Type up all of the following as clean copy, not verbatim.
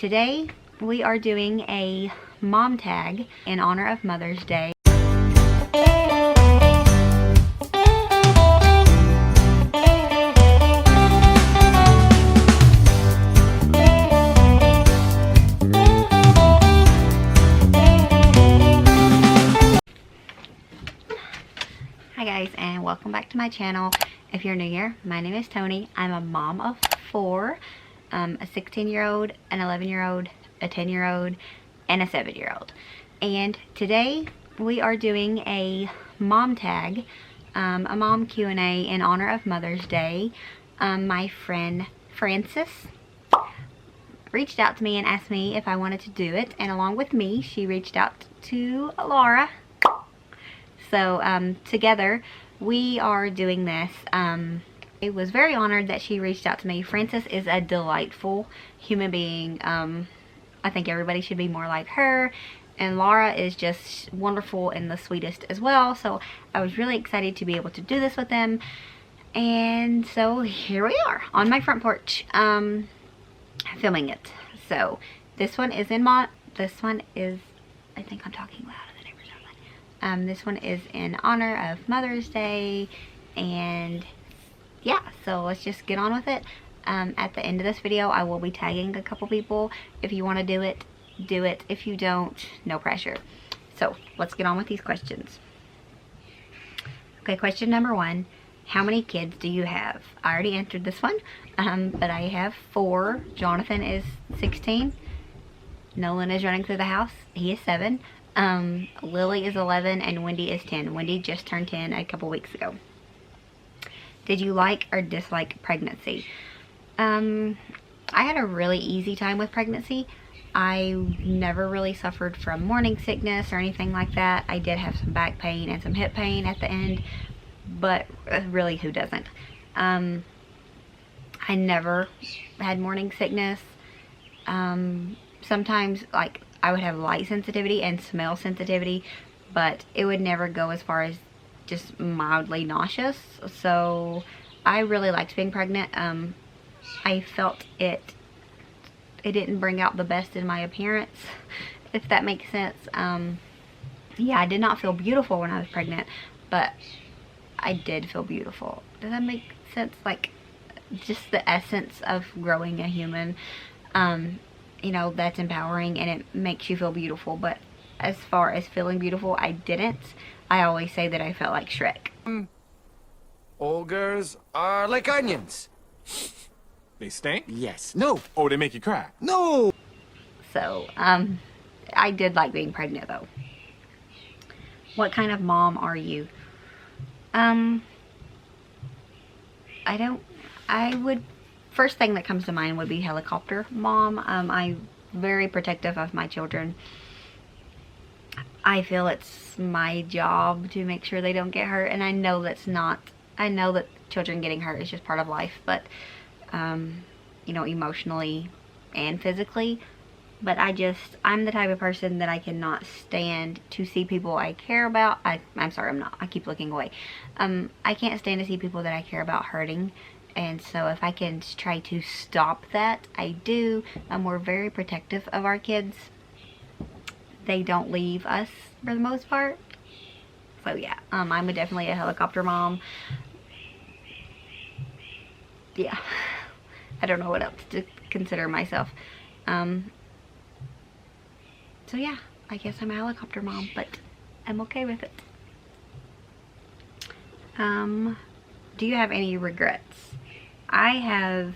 Today we are doing a mom tag in honor of Mother's Day. Hi guys, and welcome back to my channel. If you're new here, my name is Tony. I'm a mom of 4, a 16-year-old, an 11-year-old, a 10-year-old, and a 7-year-old. And today we are doing a mom tag, a mom Q&A in honor of Mother's Day. My friend Frances reached out to me and asked me if I wanted to do it, and along with me, she reached out to Laura. So together we are doing this. I was very honored that she reached out to me. Frances is a delightful human being. I think everybody should be more like her. And Laura is just wonderful and the sweetest as well. So I was really excited to be able to do this with them. And so here we are on my front porch filming it. So this one is I think I'm talking loud. This one is in honor of Mother's Day, and yeah, so let's just get on with it. At the end of this video, I will be tagging a couple people. If you want to do it, do it. If you don't, no pressure. So let's get on with these questions. Okay, question number 1. How many kids do you have? I already answered this one, but I have 4. Jonathan is 16. Nolan is running through the house. He is 7. Lily is 11 and Wendy is 10. Wendy just turned 10 a couple weeks ago. Did you like or dislike pregnancy? I had a really easy time with pregnancy. I never really suffered from morning sickness or anything like that. I did have some back pain and some hip pain at the end, but really, who doesn't? I never had morning sickness. Sometimes, like, I would have light sensitivity and smell sensitivity, but it would never go as far as just mildly nauseous. So I really liked being pregnant. I felt it didn't bring out the best in my appearance, if that makes sense. Yeah, I did not feel beautiful when I was pregnant, but I did feel beautiful. Does that make sense? Like, just the essence of growing a human. You know, that's empowering and it makes you feel beautiful. But as far as feeling beautiful, I didn't. I always say that I felt like Shrek. All girls are like onions. They stink? Yes. No. Oh, they make you cry? No. So, I did like being pregnant though. What kind of mom are you? First thing that comes to mind would be helicopter mom. I'm very protective of my children. I feel it's my job to make sure they don't get hurt, and I know that's not. I know that children getting hurt is just part of life, but you know, emotionally and physically. But I'm the type of person that I cannot stand to see people I care about. I'm sorry, I'm not. I keep looking away. I can't stand to see people that I care about hurting. And so if I can try to stop that, I do. We're very protective of our kids. They don't leave us for the most part. So yeah, I'm definitely a helicopter mom. Yeah, I don't know what else to consider myself. So yeah, I guess I'm a helicopter mom, but I'm okay with it. Do you have any regrets? I have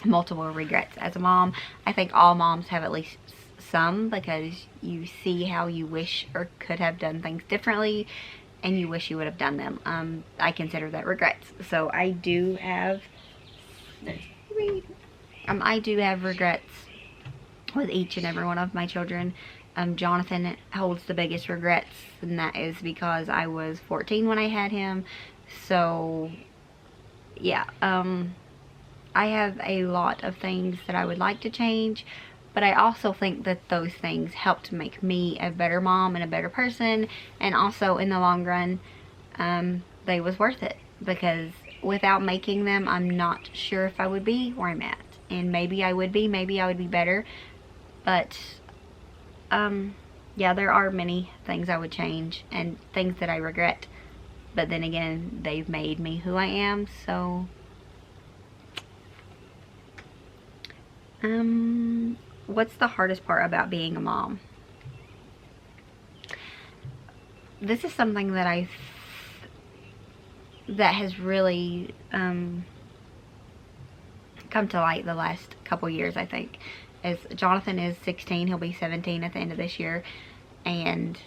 multiple regrets as a mom. I think all moms have at least some, because you see how you wish or could have done things differently and you wish you would have done them. I consider that regrets. So I do have regrets with each and every one of my children. Jonathan holds the biggest regrets, and that is because I was 14 when I had him. So yeah, I have a lot of things that I would like to change, but I also think that those things helped make me a better mom and a better person, and also in the long run, they was worth it, because without making them, I'm not sure if I would be where I'm at. and maybe I would be better, but yeah, there are many things I would change and things that I regret, but then again, they've made me who I am. So what's the hardest part about being a mom? This is something that that has really come to light the last couple years, I think. As Jonathan is 16, he'll be 17 at the end of this year, and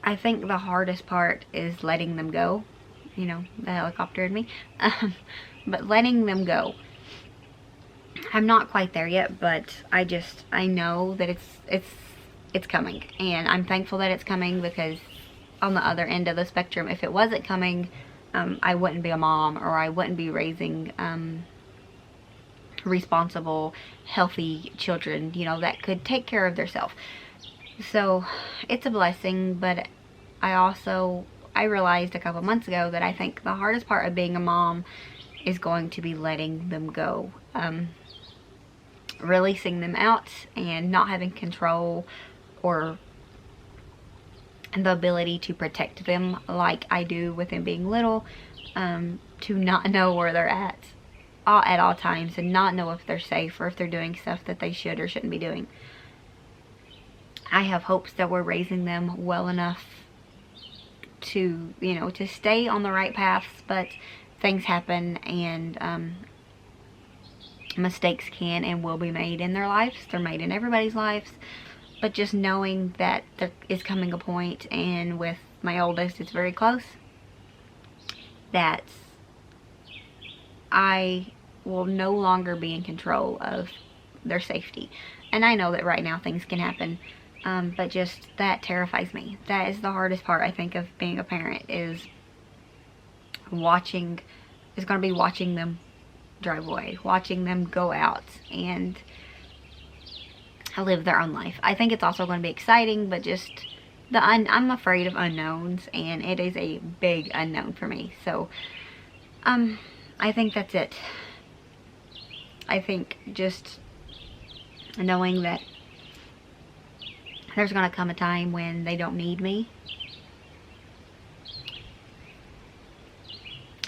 I think the hardest part is letting them go. You know, the helicopter in me. But letting them go. I'm not quite there yet, but I know that it's coming, and I'm thankful that it's coming, because on the other end of the spectrum, if it wasn't coming, I wouldn't be a mom, or I wouldn't be raising responsible, healthy children, you know, that could take care of themselves. So it's a blessing, but I realized a couple months ago that I think the hardest part of being a mom is going to be letting them go. Releasing them out and not having control or the ability to protect them like I do with them being little, to not know where they're at all times, and not know if they're safe or if they're doing stuff that they should or shouldn't be doing. I have hopes that we're raising them well enough to, you know, to stay on the right paths, but things happen, and mistakes can and will be made in their lives. They're made in everybody's lives. But just knowing that there is coming a point, and with my oldest, it's very close, that I will no longer be in control of their safety. And I know that right now things can happen, but just that terrifies me. That is the hardest part, I think, of being a parent, is going to be watching them drive away, watching them go out and live their own life. I think it's also going to be exciting, but just I'm afraid of unknowns, and it is a big unknown for me. So I think that's it. I think just knowing that there's going to come a time when they don't need me,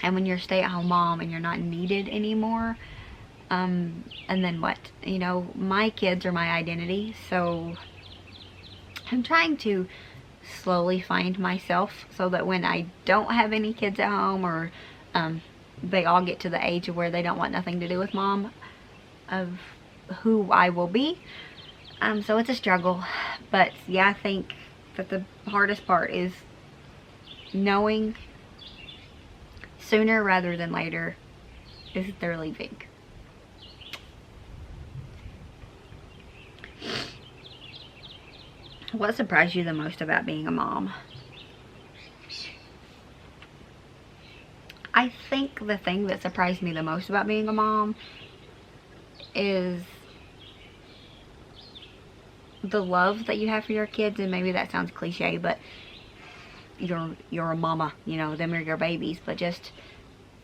and when you're a stay-at-home mom and you're not needed anymore, and then what? You know, my kids are my identity, so I'm trying to slowly find myself, so that when I don't have any kids at home, or they all get to the age of where they don't want nothing to do with mom, of who I will be. So it's a struggle, but yeah, I think that the hardest part is knowing sooner rather than later is they're leaving. What surprised you the most about being a mom? I think the thing that surprised me the most about being a mom is the love that you have for your kids. And maybe that sounds cliche, but you're a mama, you know, them are your babies. But just,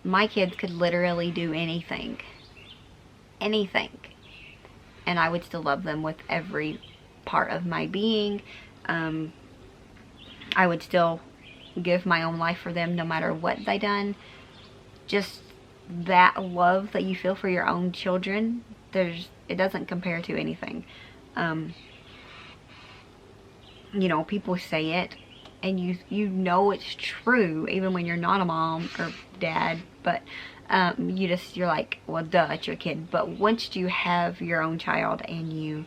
my kids could literally do anything, and I would still love them with every part of my being. I would still give my own life for them no matter what they done. Just that love that you feel for your own children, it doesn't compare to anything. You know, people say it, and you know it's true even when you're not a mom or dad, but you're like, well, duh, it's your kid. But once you have your own child, and you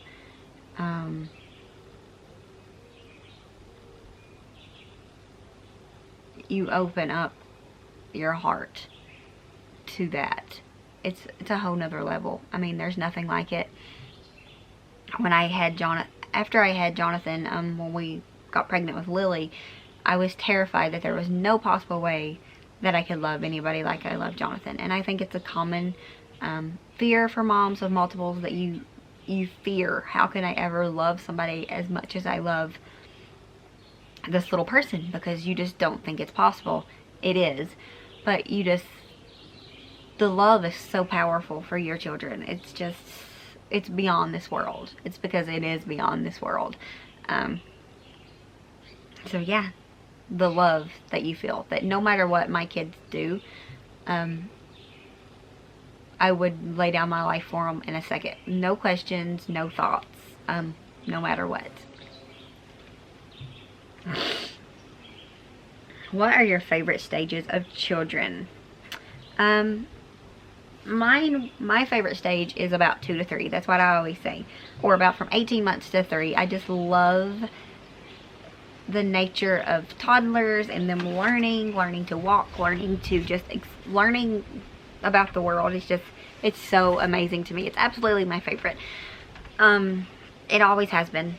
open up your heart to that, it's a whole nother level. I mean, there's nothing like it. When I had after I had Jonathan, when we got pregnant with Lily, I was terrified that there was no possible way that I could love anybody like I love Jonathan. And I think it's a common fear for moms of multiples, that you fear, how can I ever love somebody as much as I love this little person, because you just don't think it's possible. It is, but the love is so powerful for your children. It's just, it's beyond this world. It's because it is beyond this world. So yeah, the love that you feel, that no matter what my kids do, I would lay down my life for them in a second. No questions, no thoughts, no matter what. What are your favorite stages of children? My favorite stage is about 2 to 3. That's what I always say. Or about from 18 months to 3. I just love the nature of toddlers and them learning to walk, learning to just learning about the world. It's so amazing to me. It's absolutely my favorite. It always has been.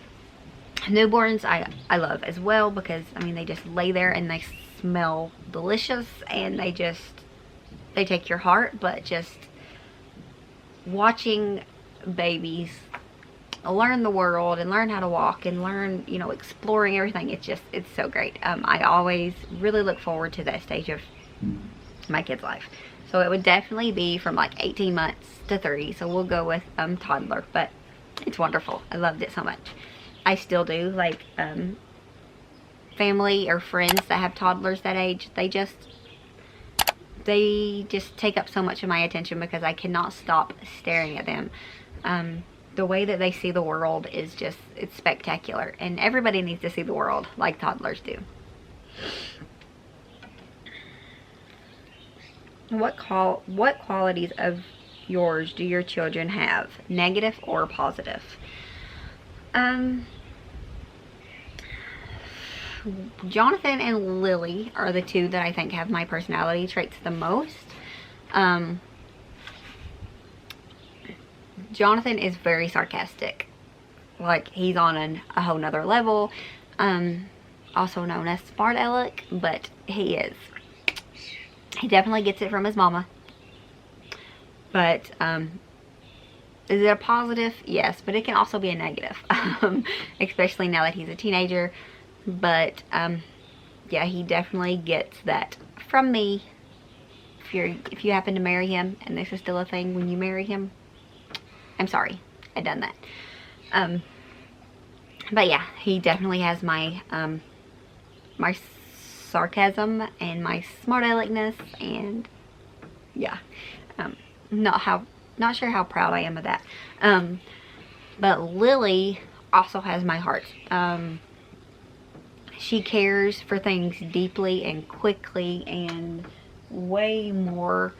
Newborns I love as well, because I mean, they just lay there and they smell delicious, and they take your heart. But just watching babies learn the world and learn how to walk and learn, you know, exploring everything, it's so great. I always really look forward to that stage of my kid's life. So it would definitely be from like 18 months to 3. So we'll go with toddler, but it's wonderful. I loved it so much. I still do. Like family or friends that have toddlers that age, they just take up so much of my attention, because I cannot stop staring at them. The way that they see the world is just, it's spectacular, and everybody needs to see the world like toddlers do. What qualities of yours do your children have, negative or positive? Jonathan and Lily are the two that I think have my personality traits the most. Jonathan is very sarcastic. Like, he's on a whole nother level. Also known as smart aleck, but he is. He definitely gets it from his mama. But, is it a positive? Yes, but it can also be a negative. Especially now that he's a teenager. But, yeah, he definitely gets that from me. If you happen to marry him, and this is still a thing when you marry him, I'm sorry, I done that. But yeah, he definitely has my my sarcasm and my smart aleckness, and yeah, not sure how proud I am of that. But Lily also has my heart. She cares for things deeply and quickly, and way more.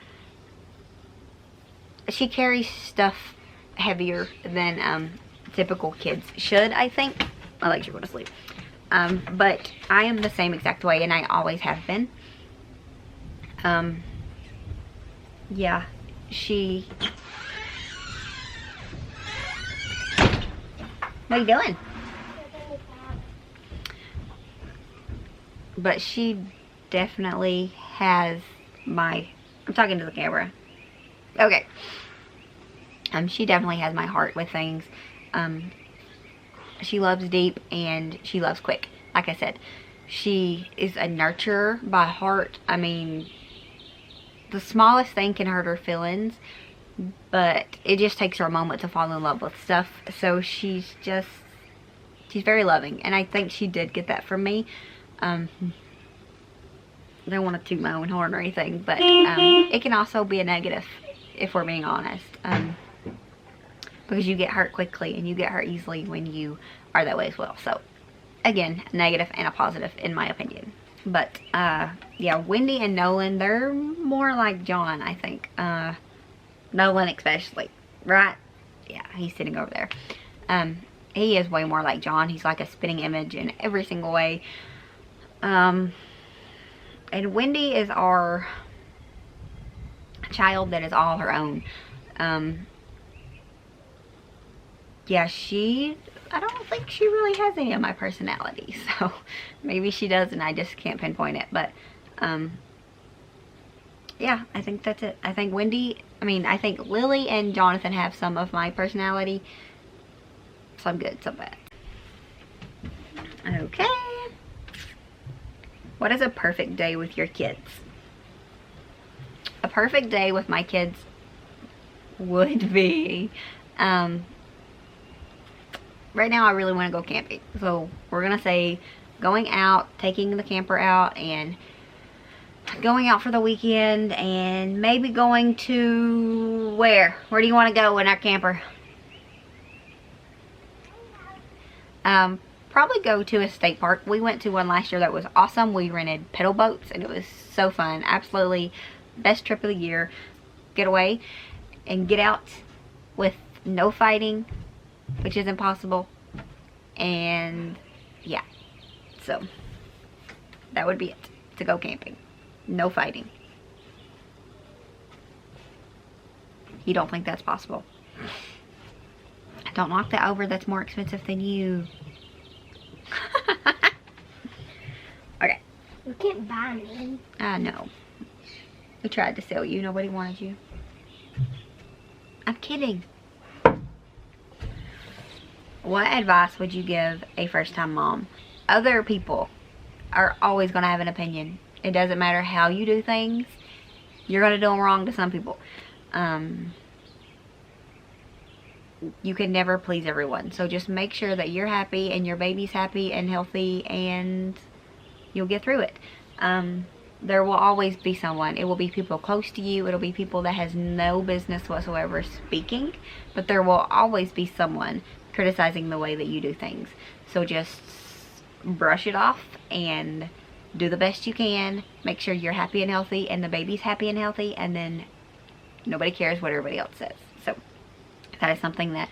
She carries stuff heavier than typical kids should, I think. My legs are going to sleep. But I am the same exact way, and I always have been. Yeah, what are you doing? But she definitely has my, I'm talking to the camera. Okay. She definitely has my heart with things. She loves deep, and she loves quick. Like I said, she is a nurturer by heart. I mean, the smallest thing can hurt her feelings, but it just takes her a moment to fall in love with stuff. So she's very loving, and I think she did get that from me. I don't want to toot my own horn or anything, but it can also be a negative, if we're being honest. Because you get hurt quickly, and you get hurt easily when you are that way as well. So, again, a negative and a positive, in my opinion. But, yeah, Wendy and Nolan, they're more like John, I think. Nolan especially, right? Yeah, he's sitting over there. He is way more like John. He's like a spitting image in every single way. And Wendy is our child that is all her own. Yeah, I don't think she really has any of my personality, so maybe she does and I just can't pinpoint it. But yeah, I think that's it. I think Lily and Jonathan have some of my personality, some good, some bad. Okay. What is a perfect day with your kids? a perfect day with my kids would be, right now I really want to go camping. So we're going to say going out, taking the camper out, and going out for the weekend, and maybe going to where? Where do you want to go in our camper? Probably go to a state park. We went to one last year that was awesome. We rented pedal boats and it was so fun. Absolutely best trip of the year. Get away and get out with no fighting, which is impossible. And yeah, so that would be it, to go camping. No fighting. You don't think that's possible? Don't knock that over. That's more expensive than you. Okay. You can't buy me. I know. We tried to sell you. Nobody wanted you. I'm kidding. What advice would you give a first-time mom? Other people are always going to have an opinion. It doesn't matter how you do things. You're going to do them wrong to some people. You can never please everyone. So just make sure that you're happy and your baby's happy and healthy, and you'll get through it. There will always be someone. It will be people close to you. It'll be people that has no business whatsoever speaking. But there will always be someone criticizing the way that you do things. So just brush it off and do the best you can. Make sure you're happy and healthy and the baby's happy and healthy, and then nobody cares what everybody else says. So that is something that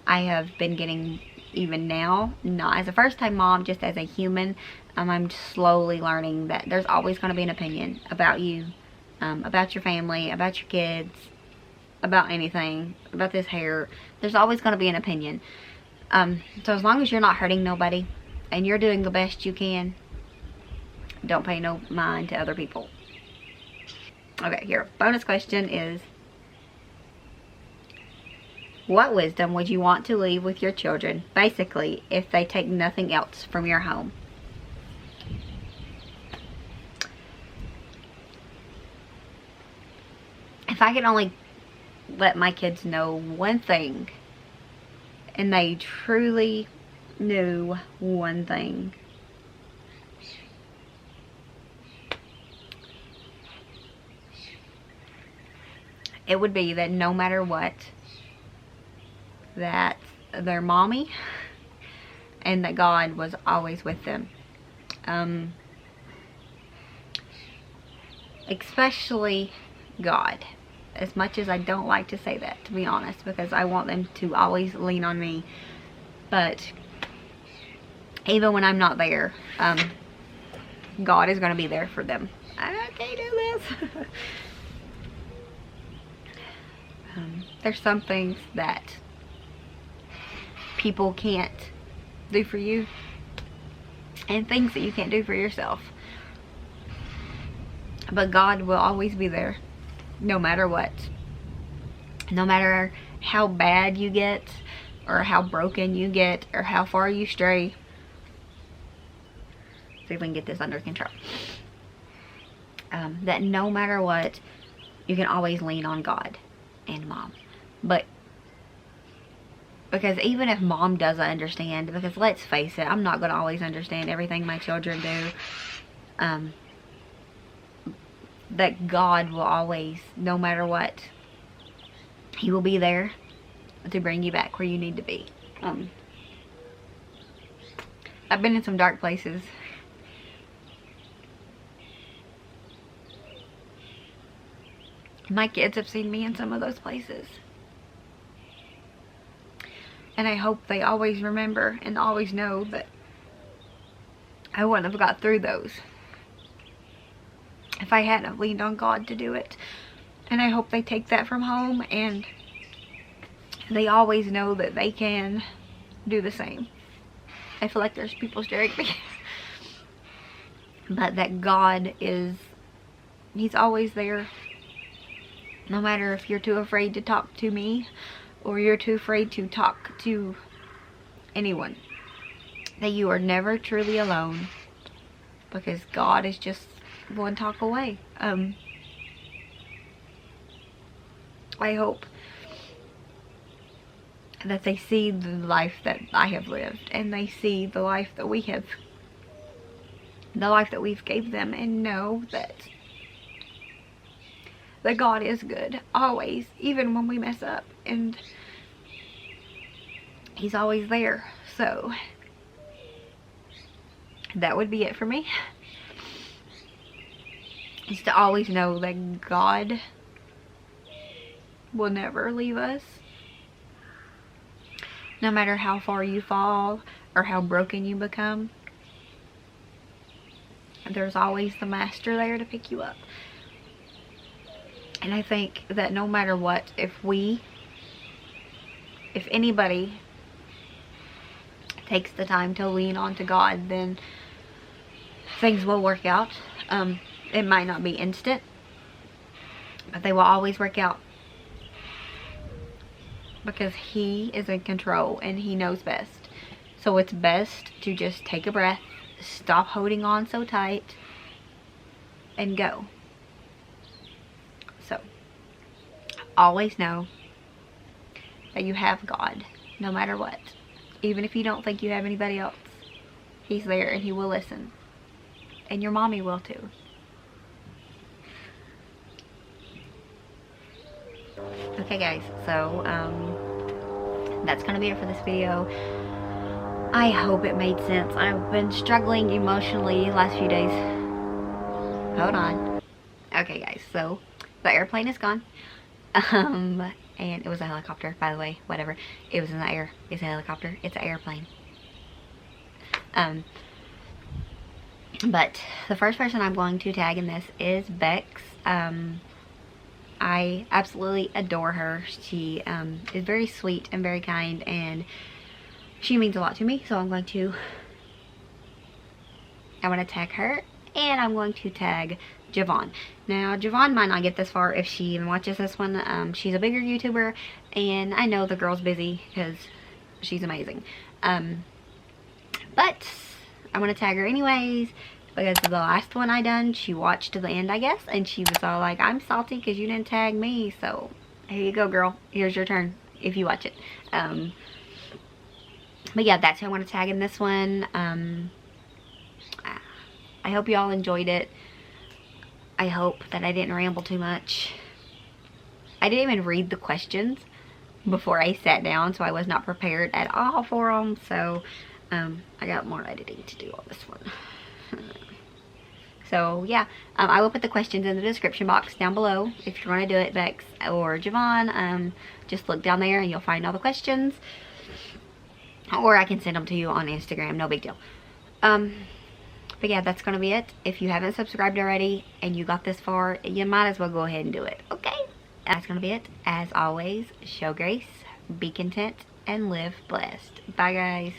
I have been getting even now, not as a first-time mom, just as a human. I'm slowly learning that there's always going to be an opinion about you, about your family, about your kids, about anything, about this hair. There's always going to be an opinion. So as long as you're not hurting nobody and you're doing the best you can, don't pay no mind to other people. Okay, here, bonus question is, what wisdom would you want to leave with your children, basically, if they take nothing else from your home? If I could only let my kids know one thing, and they truly knew one thing, it would be that no matter what, that their mommy and that God was always with them. Especially God. As much as I don't like to say that, to be honest, because I want them to always lean on me. But even when I'm not there, God is going to be there for them. I can't do this. There's some things that people can't do for you, and things that you can't do for yourself. But God will always be there, no matter what. No matter how bad you get, or how broken you get, or how far you stray. See if we can get this under control. That no matter what, you can always lean on God and Mom. But because even if Mom doesn't understand, because let's face it, I'm not going to always understand everything my children do. That God will always, no matter what, He will be there to bring you back where you need to be. I've been in some dark places. My kids have seen me in some of those places. And I hope they always remember and always know that I wouldn't have got through those if I hadn't have leaned on God to do it. And I hope they take that from home and they always know that they can do the same. I feel like there's people staring at me. But that God is, He's always there. No matter if you're too afraid to talk to me or you're too afraid to talk to anyone. That you are never truly alone, because God is just one talk away. I hope that they see the life that I have lived, and they see the life that we've gave them, and know that God is good always, even when we mess up, and He's always there. So that would be it for me, is to always know that God will never leave us. No matter how far you fall or how broken you become, there's always the Master there to pick you up. And I think that no matter what, if anybody takes the time to lean onto God, then things will work out. It might not be instant, but they will always work out, because He is in control and He knows best. So it's best to just take a breath, stop holding on so tight, and go. So always know that you have God, no matter what. Even if you don't think you have anybody else, He's there and He will listen. And your mommy will too. Okay guys, so that's gonna be it for this video. I hope it made sense. I've been struggling emotionally last few days. Hold on. Okay guys, so the airplane is gone. And it was a helicopter, by the way, whatever. It was in the air. It's a helicopter. It's an airplane. But the first person I'm going to tag in this is Bex. I absolutely adore her. She is very sweet and very kind, and she means a lot to me. So I'm going to tag her, and I'm going to tag Javon. Now Javon might not get this far if she even watches this one. She's a bigger YouTuber, and I know the girl's busy because she's amazing. But I'm gonna tag her anyways, because the last one I done, she watched to the end, I guess, and she was all like, I'm salty because you didn't tag me. So here you go, girl. Here's your turn if you watch it. But yeah, that's who I want to tag in this one. I hope you all enjoyed it. I hope that I didn't ramble too much. I didn't even read the questions before I sat down, so I was not prepared at all for them. So I got more editing to do on this one. So yeah, I will put the questions in the description box down below. If you're going to do it, Bex or Javon, just look down there and you'll find all the questions. Or I can send them to you on Instagram, no big deal. But yeah, that's going to be it. If you haven't subscribed already and you got this far, you might as well go ahead and do it, okay? That's going to be it. As always, show grace, be content, and live blessed. Bye guys.